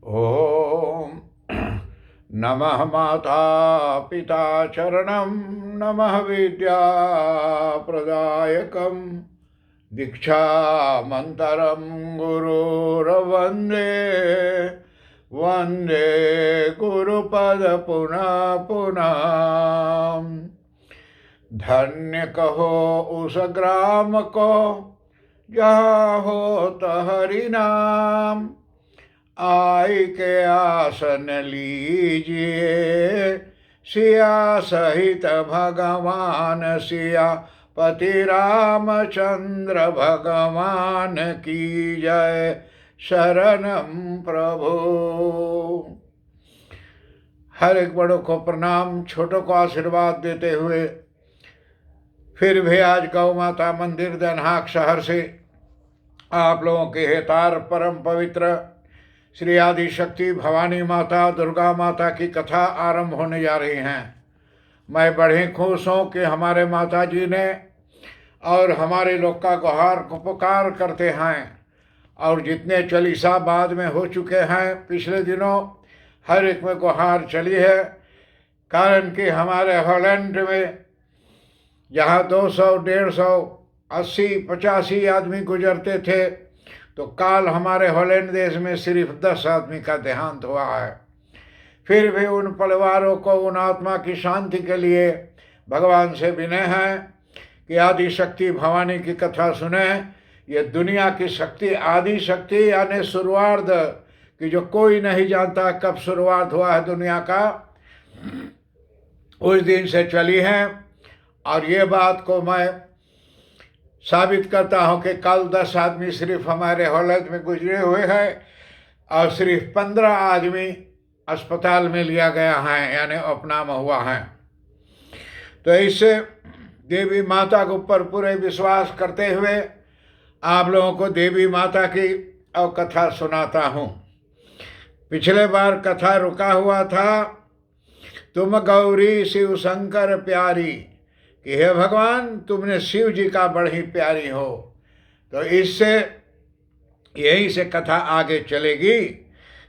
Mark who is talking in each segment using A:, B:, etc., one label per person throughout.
A: ओम नमः माता पिता चरणं नमः विद्या प्रदायकं दीक्षामन्तरं गुरुर्वन्दे वन्दे गुरुपद पुनः पुनः। धन्य कहो उस ग्राम को जहाँ होत हरि नाम, आई के आसन लीजिए सिया सहित भगवान सिया पति रामचंद्र भगवान की जय। शरणम प्रभु। हर एक बड़ों को प्रणाम, छोटों को आशीर्वाद देते हुए फिर भी आज गौ माता मंदिर दनहाक शहर से आप लोगों के हेतार परम पवित्र श्री आदि शक्ति भवानी माता दुर्गा माता की कथा आरंभ होने जा रही हैं। मैं बड़े खुश हूँ कि हमारे माता जी ने और हमारे लोग का गुहार को पुकार करते हैं, और जितने चालीसा बाद में हो चुके हैं पिछले दिनों हर एक में गुहार चली है। कारण कि हमारे हॉलैंड में जहाँ 200, 150, 80, 85 आदमी गुजरते थे, तो काल हमारे हॉलैंड देश में सिर्फ 10 आदमी का देहांत हुआ है। फिर भी उन परिवारों को उन आत्मा की शांति के लिए भगवान से विनय है कि आदि शक्ति भवानी की कथा सुने। ये दुनिया की शक्ति, आदि शक्ति यानी शुरुआत कि जो कोई नहीं जानता कब शुरुआत हुआ है दुनिया का, उस दिन से चली है। और ये बात को मैं साबित करता हूँ कि कल 10 आदमी सिर्फ हमारे हॉलैंड में गुजरे हुए हैं और सिर्फ 15 आदमी अस्पताल में लिया गया है, यानी अपनाम हुआ है। तो इससे देवी माता के ऊपर पूरे विश्वास करते हुए आप लोगों को देवी माता की और कथा सुनाता हूँ। पिछले बार कथा रुका हुआ था, तुम गौरी शिव शंकर प्यारी, कि हे भगवान तुमने शिव जी का बड़ी प्यारी हो। तो इससे यहीं से कथा आगे चलेगी।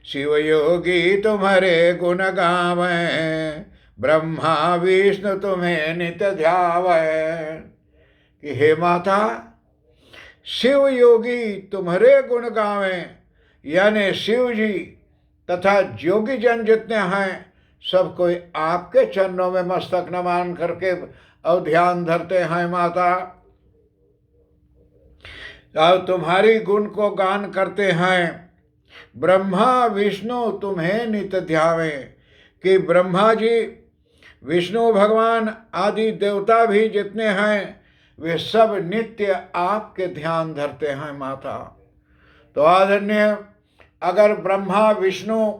A: शिव योगी तुम्हारे गुण गावें, ब्रह्मा विष्णु तुम्हें नित्य ध्यावें। कि हे माता शिव योगी तुम्हारे गुण गावें, यानी शिव जी तथा योगी जन जितने हैं सब कोई आपके चरणों में मस्तक नमान करके और ध्यान धरते हैं माता, और तुम्हारी गुण को गान करते हैं। ब्रह्मा विष्णु तुम्हें नित्य ध्यावे, कि ब्रह्मा जी विष्णु भगवान आदि देवता भी जितने हैं वे सब नित्य आपके ध्यान धरते हैं माता। तो आदरणीय, अगर ब्रह्मा विष्णु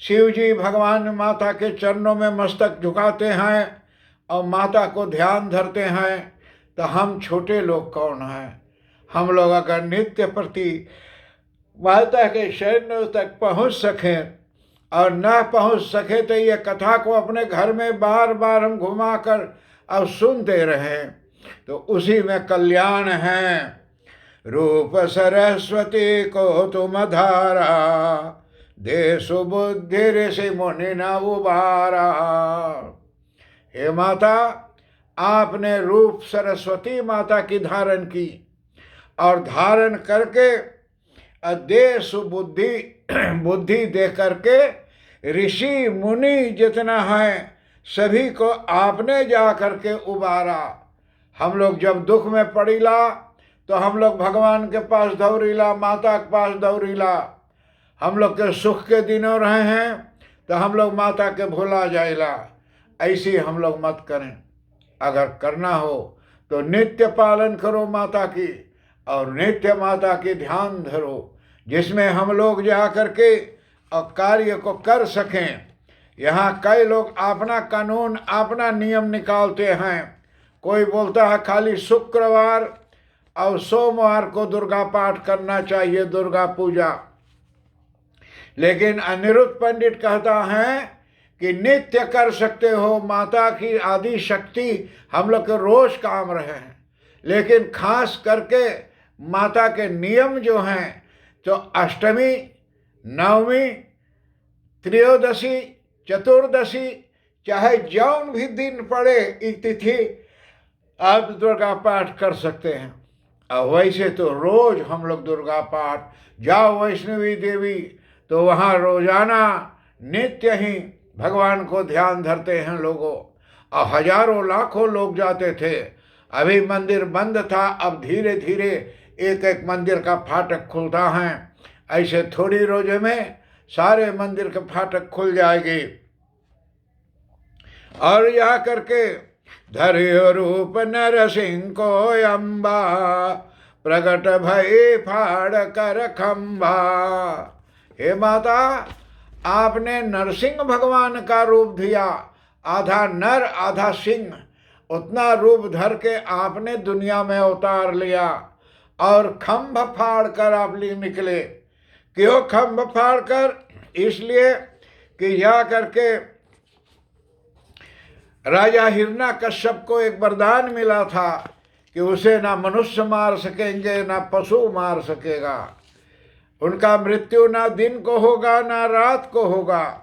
A: शिव जी भगवान माता के चरणों में मस्तक झुकाते हैं और माता को ध्यान धरते हैं, तो हम छोटे लोग कौन हैं। हम लोग अगर नित्य प्रति माता के शरण तक पहुंच सकें और न पहुंच सके तो ये कथा को अपने घर में बार बार हम घुमा कर और सुनते रहें, तो उसी में कल्याण है। रूप सरस्वती को तुम धारा, दे सुबुद्धि ऋषि मुनि न उबारा। हे माता, आपने रूप सरस्वती माता की धारण की और धारण करके दे सुबुद्धि बुद्धि दे करके ऋषि मुनि जितना है सभी को आपने जा करके उबारा। हम लोग जब दुख में पड़ीला तो हम लोग भगवान के पास दौड़ीला, माता के पास दौड़ीला। हम लोग के सुख के दिनों रहे हैं तो हम लोग माता के भुला जाइला। ऐसी हम लोग मत करें। अगर करना हो तो नित्य पालन करो माता की, और नित्य माता की ध्यान धरो, जिसमें हम लोग जा करके और कार्य को कर सकें। यहाँ कई लोग अपना कानून, अपना नियम निकालते हैं। कोई बोलता है खाली शुक्रवार और सोमवार को दुर्गा पाठ करना चाहिए, दुर्गा पूजा। लेकिन अनिरुद्ध पंडित कहता है कि नित्य कर सकते हो। माता की आदि शक्ति हम लोग के रोज काम रहे हैं, लेकिन खास करके माता के नियम जो हैं, तो अष्टमी, नवमी त्रयोदशी, चतुर्दशी, चाहे जौन भी दिन पड़े एक तिथि आप दुर्गा पाठ कर सकते हैं। और वैसे तो रोज हम लोग दुर्गा पाठ, जाओ वैष्णवी देवी तो वहाँ रोजाना नित्य ही भगवान को ध्यान धरते हैं लोगों, और हजारों लाखों लोग जाते थे। अभी मंदिर बंद था, अब धीरे धीरे एक एक मंदिर का फाटक खुलता है। ऐसे थोड़ी रोजे में सारे मंदिर के फाटक खुल जाएंगे। और जा करके धरियो रूप नरसिंह को अम्बा, प्रगट भई फाड़ कर खंबा। हे माता, आपने नरसिंह भगवान का रूप दिया, आधा नर आधा सिंह, उतना रूप धर के आपने दुनिया में अवतार लिया और खंभ फाड़ कर आप लिए निकले। क्यों खंभ फाड़ कर? इसलिए कि जा करके राजा हिरण्यकश्यप को एक वरदान मिला था कि उसे ना मनुष्य मार सकेंगे ना पशु मार सकेगा। उनका मृत्यु ना दिन को होगा ना रात को होगा,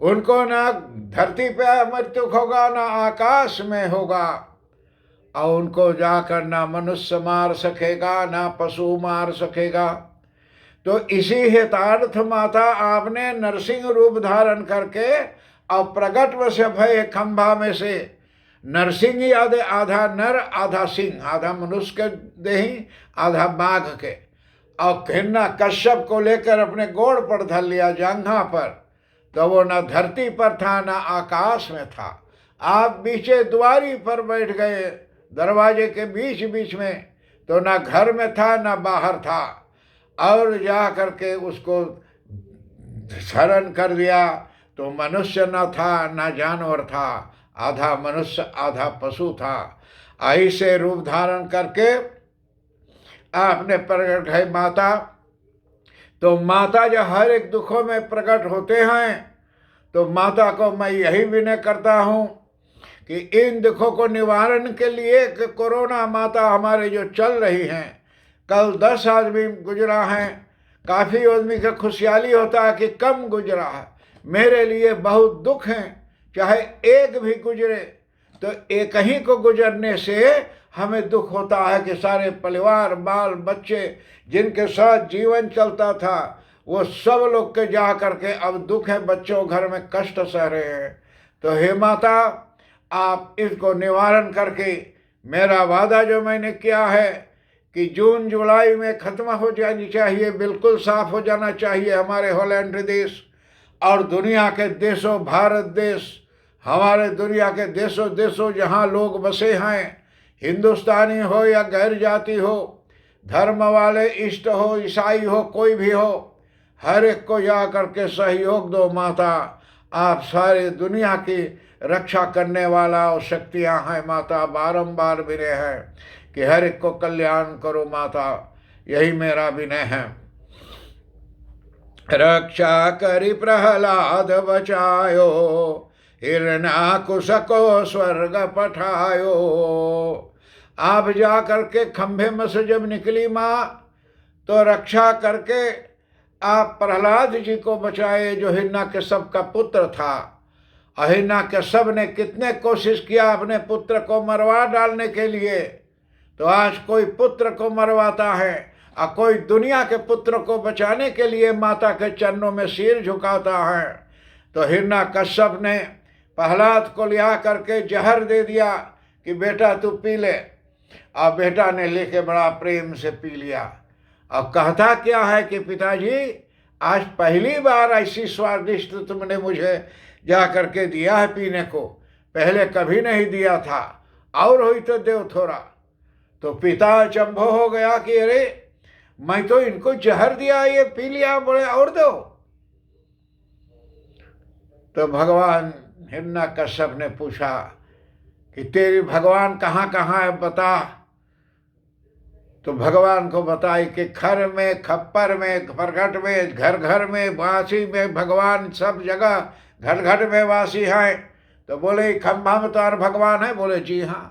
A: उनको ना धरती पे मृत्यु होगा ना आकाश में होगा, और उनको जाकर ना मनुष्य मार सकेगा ना पशु मार सकेगा। तो इसी हेतार्थ माता आपने नरसिंह रूप धारण करके और प्रगट वश भय खंभा में से नरसिंह याद, आधा नर आधा सिंह, आधा मनुष्य के देही आधा बाघ के, और हिरण्यकश्यप को लेकर अपने गोड़ पर धर लिया जांघा पर। तो वो न धरती पर था ना आकाश में था, आप बीचे द्वारी पर बैठ गए, दरवाजे के बीच बीच में, तो ना घर में था ना बाहर था। और जा करके उसको शरण कर दिया तो मनुष्य न था ना जानवर था, आधा मनुष्य आधा पशु था। ऐसे रूप धारण करके आपने प्रकट है माता। तो माता जो हर एक दुखों में प्रकट होते हैं, तो माता को मैं यही विनय करता हूँ कि इन दुखों को निवारण के लिए कि कोरोना माता हमारे जो चल रही हैं, कल 10 आदमी गुजरा है, काफ़ी आदमी का खुशहाली होता है कि कम गुजरा है। मेरे लिए बहुत दुख हैं, चाहे एक भी गुजरे तो एक ही को गुजरने से हमें दुख होता है कि सारे परिवार बाल बच्चे जिनके साथ जीवन चलता था वो सब लोग के जा करके अब दुख है, बच्चों घर में कष्ट सह रहे हैं। तो हे माता, आप इसको निवारण करके, मेरा वादा जो मैंने किया है कि जून जुलाई में ख़त्म हो जानी चाहिए, बिल्कुल साफ हो जाना चाहिए हमारे हॉलैंड देश और दुनिया के देशों, भारत देश, हमारे दुनिया के देशों देशों जहाँ लोग बसे हैं, हिंदुस्तानी हो या गैर जाति हो, धर्म वाले, इष्ट हो, ईसाई हो, कोई भी हो, हर एक को जा करके सहयोग दो माता। आप सारे दुनिया की रक्षा करने वाला और शक्तियाँ हैं माता, बारंबार विनय है कि हर एक को कल्याण करो माता, यही मेरा विनय है। रक्षा करि प्रहलाद बचायो, हिरण्याकुश को स्वर्ग पठायो। आप जा करके खंभे में से जब निकली माँ, तो रक्षा करके आप प्रहलाद जी को बचाए, जो हिरण्याकश्यप का पुत्र था। हिरण्याकश्यप ने कितने कोशिश किया अपने पुत्र को मरवा डालने के लिए, तो आज कोई पुत्र को मरवाता है और कोई दुनिया के पुत्र को बचाने के लिए माता के चरणों में सिर झुकाता है। तो हिरण्याकश्यप ने प्रहलाद को लिया करके जहर दे दिया कि बेटा तू पी ले, और बेटा ने लेके बड़ा प्रेम से पी लिया। और कहता क्या है कि पिताजी, आज पहली बार ऐसी स्वादिष्ट तुमने मुझे जा करके दिया है पीने को, पहले कभी नहीं दिया था, और हुई तो देव थोड़ा। तो पिता अचंभो हो गया कि अरे मैं तो इनको जहर दिया, ये पी लिया, बोले और दो। तो भगवान हिरण्याकश्यप ने पूछा कि तेरी भगवान कहाँ कहाँ है बता। तो भगवान को बताई कि खर में, खप्पर में, प्रगट में, घर घर में, वासी में, भगवान सब जगह घर घर में वासी हैं। तो बोले खंभा में तार भगवान है? बोले जी हाँ।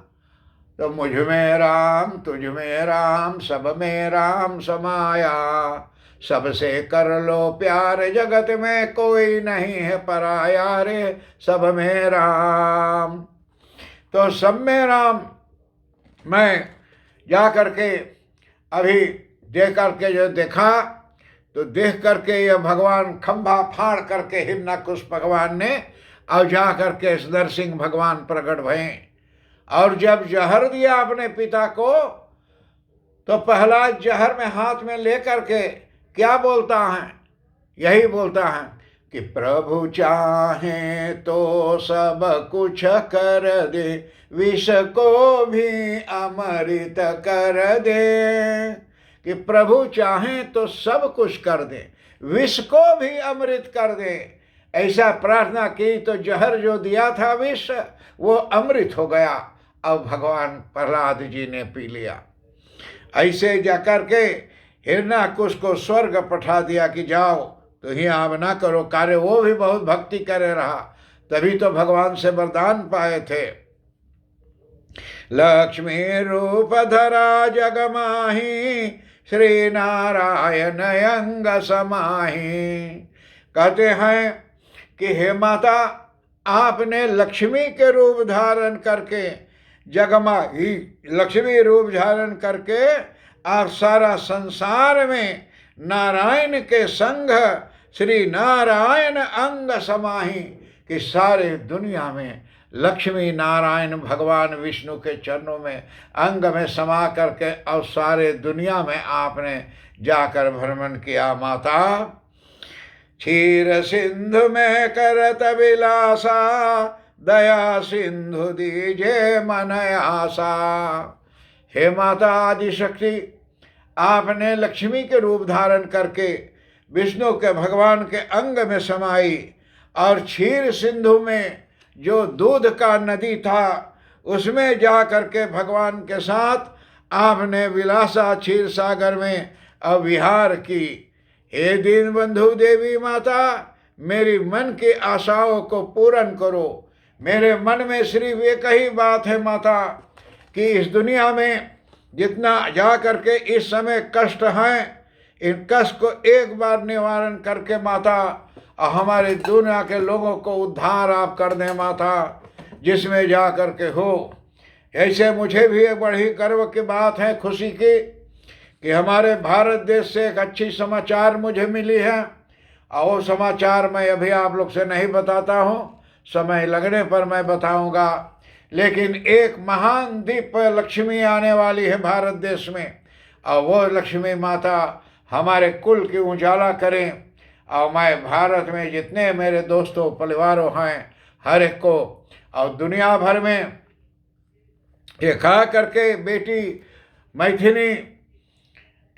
A: तो मुझ में राम, तुझ में राम, सब में राम समाया, सबसे कर लो प्यार, जगत में कोई नहीं है पराया रे, सब में राम। तो सब में राम मैं जा करके अभी देख करके जो देखा, तो देख करके ये भगवान खंभा फाड़ करके हिरण्यकुश भगवान ने और जा करके नरसिंह भगवान प्रकट भये। और जब जहर दिया अपने पिता को, तो प्रहलाद जहर में हाथ में लेकर के क्या बोलता है, यही बोलता है कि प्रभु चाहे तो सब कुछ कर दे, विष को भी अमृत कर दे। कि प्रभु चाहे तो सब कुछ कर दे, विष को भी अमृत कर दे। ऐसा प्रार्थना की तो जहर जो दिया था विष, वो अमृत हो गया। अब भगवान प्रहलाद जी ने पी लिया। ऐसे जाकर के हिरण्यकुश को स्वर्ग पठा दिया कि जाओ तो ही आप ना करो कार्य। वो भी बहुत भक्ति करे रहा, तभी तो भगवान से वरदान पाए थे। लक्ष्मी रूप धरा जग माही, श्री नारायण अंग समाही। कहते हैं कि हे माता, आपने लक्ष्मी के रूप धारण करके, जगमाही लक्ष्मी रूप धारण करके आप सारा संसार में नारायण के संग श्री नारायण अंग समाही। कि सारे दुनिया में लक्ष्मी नारायण भगवान विष्णु के चरणों में अंग में समा करके और सारे दुनिया में आपने जाकर भ्रमण किया। माता क्षीर सिंधु में करत विलासा, दया सिंधु दीजे मन आशा। हे माता आदिशक्ति, आपने लक्ष्मी के रूप धारण करके विष्णु के भगवान के अंग में समाई, और क्षीर सिंधु में जो दूध का नदी था उसमें जा करके भगवान के साथ आपने विलासा क्षीर सागर में अविहार की। हे दीन बंधु देवी माता, मेरी मन की आशाओं को पूर्ण करो। मेरे मन में सिर्फ एक ही बात है माता, कि इस दुनिया में जितना जा करके इस समय कष्ट हैं, इन कष्ट को एक बार निवारण करके माता और हमारे दुनिया के लोगों को उद्धार आप कर दें माता, जिसमें जा करके हो। ऐसे मुझे भी एक बड़ी गर्व की बात है, खुशी की, कि हमारे भारत देश से एक अच्छी समाचार मुझे मिली है। और वो समाचार मैं अभी आप लोग से नहीं बताता हूँ, समय लगने पर मैं बताऊँगा। लेकिन एक महान दीप लक्ष्मी आने वाली है भारत देश में, और वो लक्ष्मी माता हमारे कुल की उजाला करें। और मैं भारत में जितने मेरे दोस्तों परिवारों हैं हर एक को, और दुनिया भर में ये कहा करके बेटी मैथिली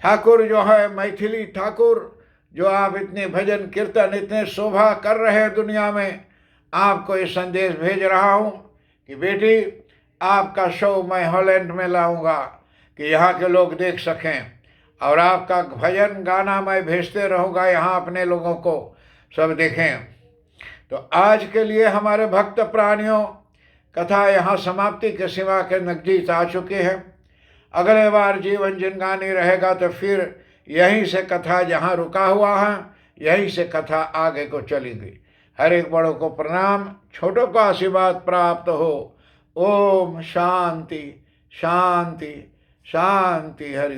A: ठाकुर जो है, मैथिली ठाकुर जो आप इतने भजन कीर्तन इतने शोभा कर रहे हैं दुनिया में, आपको ये संदेश भेज रहा हूँ कि बेटी आपका शो मैं हॉलैंड में लाऊंगा कि यहाँ के लोग देख सकें, और आपका भजन गाना मैं भेजते रहूँगा यहाँ अपने लोगों को सब देखें। तो आज के लिए हमारे भक्त प्राणियों, कथा यहाँ समाप्ति के सिवा के नजदीक आ चुके हैं। अगले बार जीवन जिनगानी रहेगा तो फिर यहीं से कथा जहाँ रुका हुआ है यहीं से कथा आगे को चलेगी। हर एक बड़ों को प्रणाम, छोटों को आशीर्वाद प्राप्त हो। ओम शांति शांति शांति। हरि